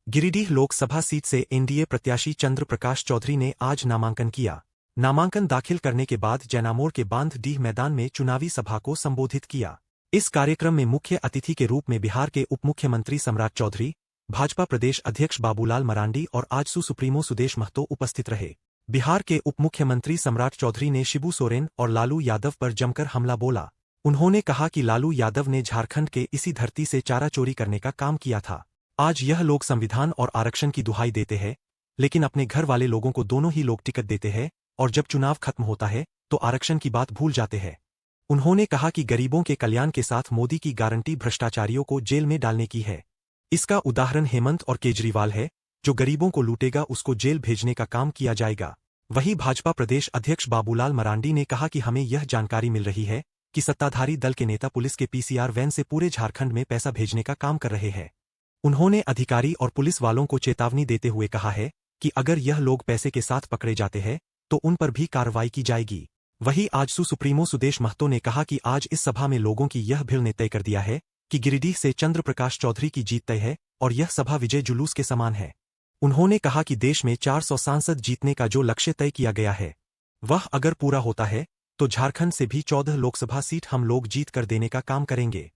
Giridih Lok Sabha seat से NDA प्रत्याशी चंद्र प्रकाश चौधरी ने आज नामांकन किया। नामांकन दाखिल करने के बाद जैनामोड़ के बांध-डीह मैदान में चुनावी सभा को संबोधित किया। इस कार्यक्रम में मुख्य अतिथि के रूप में बिहार के उप मुख्यमंत्री सम्राट चौधरी, भाजपा प्रदेश अध्यक्ष बाबूलाल मरांडी और आजसू सुप्रीमो सुदेश महतो उपस्थित रहे। बिहार के उप मुख्यमंत्री सम्राट चौधरी ने शिबू सोरेन और लालू यादव पर जमकर हमला बोला। उन्होंने कहा कि लालू यादव ने झारखंड के इसी धरती से चारा चोरी करने का काम किया था। आज यह लोग संविधान और आरक्षण की दुहाई देते हैं, लेकिन अपने घर वाले लोगों को दोनों ही लोग टिकट देते हैं और जब चुनाव खत्म होता है तो आरक्षण की बात भूल जाते हैं। उन्होंने कहा कि गरीबों के कल्याण के साथ मोदी की गारंटी भ्रष्टाचारियों को जेल में डालने की है। इसका उदाहरण हेमंत और केजरीवाल है। जो गरीबों को लूटेगा उसको जेल भेजने का काम किया जाएगा। वहीं भाजपा प्रदेश अध्यक्ष बाबूलाल मरांडी ने कहा कि हमें यह जानकारी मिल रही है कि सत्ताधारी दल के नेता पुलिस के पीसीआर वैन से पूरे झारखंड में पैसा भेजने का काम कर रहे हैं। उन्होंने अधिकारी और पुलिस वालों को चेतावनी देते हुए कहा है कि अगर यह लोग पैसे के साथ पकड़े जाते हैं तो उन पर भी कार्रवाई की जाएगी। वहीं आजसू सुप्रीमो सुदेश महतो ने कहा कि आज इस सभा में लोगों की यह भीड़ ने तय कर दिया है कि गिरिडीह से चंद्र प्रकाश चौधरी की जीत तय है और यह सभा विजय जुलूस के समान है। उन्होंने कहा कि देश में 400 सांसद जीतने का जो लक्ष्य तय किया गया है वह अगर पूरा होता है तो झारखंड से भी 14 लोकसभा सीट हम लोग जीत कर देने का काम करेंगे।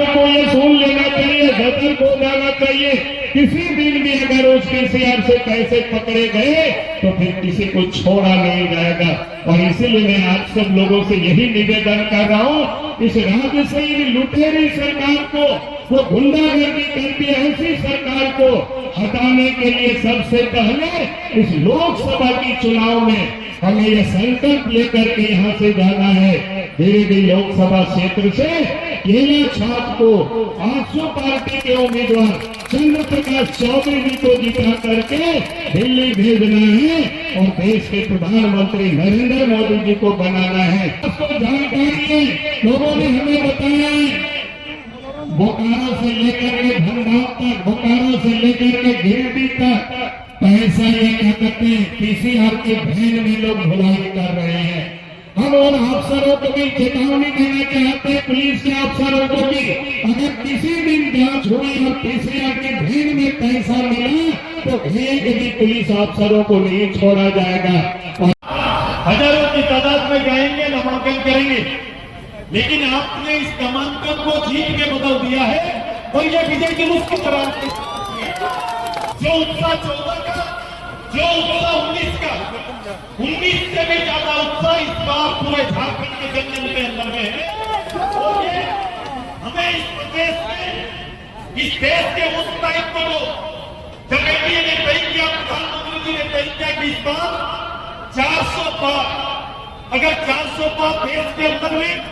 को ये सुन लेना चाहिए, सतर्क हो जाना चाहिए। किसी दिन भी अगर उस पीसीआर से पैसे पकड़े गए तो फिर किसी को छोड़ा नहीं जाएगा। और इसीलिए मैं आप सब लोगों से यही निवेदन कर रहा हूँ, इस राज्य से लुटेरी सरकार को, वो गुंडागर्दी करती ऐसी सरकार को हटाने के लिए सबसे पहले इस लोकसभा की चुनाव में हमें यह संकल्प लेकर के यहाँ से जाना है। गिरिडीह लोकसभा क्षेत्र से केला छाप को आजसू पार्टी के उम्मीदवार चंद्र प्रकाश चौधरी जी को जिता करके दिल्ली भेजना है और देश के प्रधानमंत्री नरेंद्र मोदी जी को बनाना है। उसको जानकारी है, लोगों ने हमें बताया है। बोकारो से लेकर के धनबाद तक, बोकारो से लेकर के गिरिडीह तक पैसा ये क्या करते हैं, पीसीआर के भैन में लोग ढुलाई कर रहे हैं। हम उन अफसरों को भी चेतावनी देना चाहते हैं, पुलिस के अफसरों को भी, अगर किसी दिन जांच हुई और पीसीआर के भैन में पैसा मिला तो एक भी पुलिस अफसरों को नहीं छोड़ा जाएगा। हजारों की तादाद में जाएंगे, नामांकन करेंगे, लेकिन आपने इस नामांकन को जीत के बदल दिया है और यह विजय जुलूस की तरह जो उत्साह 14 का, जो उत्साह 19 का, 19 से भी ज्यादा उत्साह इस बार पूरे झारखंड के जंगल के अंदर में है। और ये हमें इस प्रदेश में, इस देश के उस दायित्व को जब एनडीए ने तय किया, प्रधानमंत्री जी ने तय किया कि इस बार 400 पार, अगर 400 पार देश के अंदर में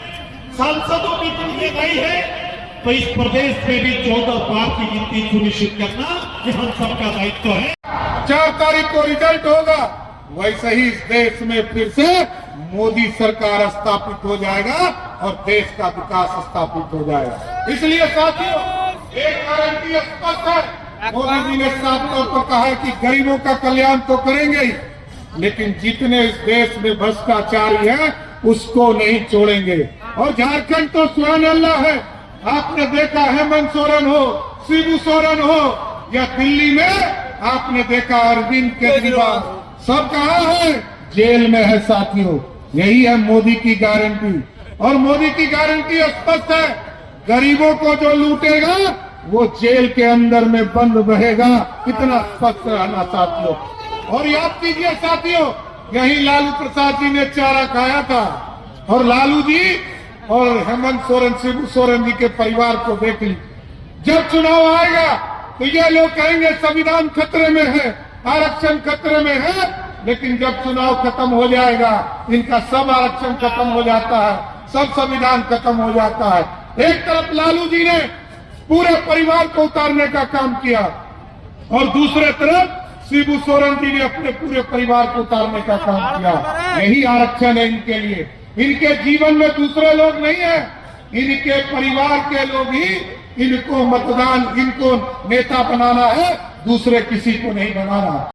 सांसदों की गिनती नहीं है तो इस प्रदेश में भी 14 पार की गिनती सुनिश्चित करना ये हम सबका दायित्व है। 4 तारीख को रिजल्ट होगा, वैसे ही इस देश में फिर से मोदी सरकार स्थापित हो जाएगा और देश का विकास स्थापित हो जाएगा। इसलिए साथियों, एक गारंटी स्पष्ट है। मोदी जी ने साफ तौर पर कहा है कि गरीबों का कल्याण तो करेंगे ही, लेकिन जितने इस देश में भ्रष्टाचारी है उसको नहीं छोड़ेंगे। और झारखंड तो सुभान अल्लाह है। आपने देखा हेमंत सोरेन हो, शिबू सोरेन हो, या दिल्ली में आपने देखा अरविंद केजरीवाल, सब कहाँ है? जेल में है साथियों। यही है मोदी की गारंटी। और मोदी की गारंटी स्पष्ट है, गरीबों को जो लूटेगा वो जेल के अंदर में बंद रहेगा। इतना स्पष्ट रहना साथियों। और याद कीजिए साथियों, यही लालू प्रसाद जी ने चारा खाया था और लालू जी और हेमंत सोरेन, शिबू सोरेन जी के परिवार को देख ली। जब चुनाव आएगा तो ये लोग कहेंगे संविधान खतरे में है, आरक्षण खतरे में है, लेकिन जब चुनाव खत्म हो जाएगा इनका सब आरक्षण खत्म हो जाता है, सब संविधान खत्म हो जाता है। एक तरफ लालू जी ने पूरे परिवार को उतारने का काम किया और दूसरे तरफ शिबू सोरेन जी ने अपने पूरे परिवार को उतारने का काम किया। यही आरक्षण है इनके लिए। इनके जीवन में दूसरे लोग नहीं है, इनके परिवार के लोग ही इनको मतदान, इनको नेता बनाना है, दूसरे किसी को नहीं बनाना।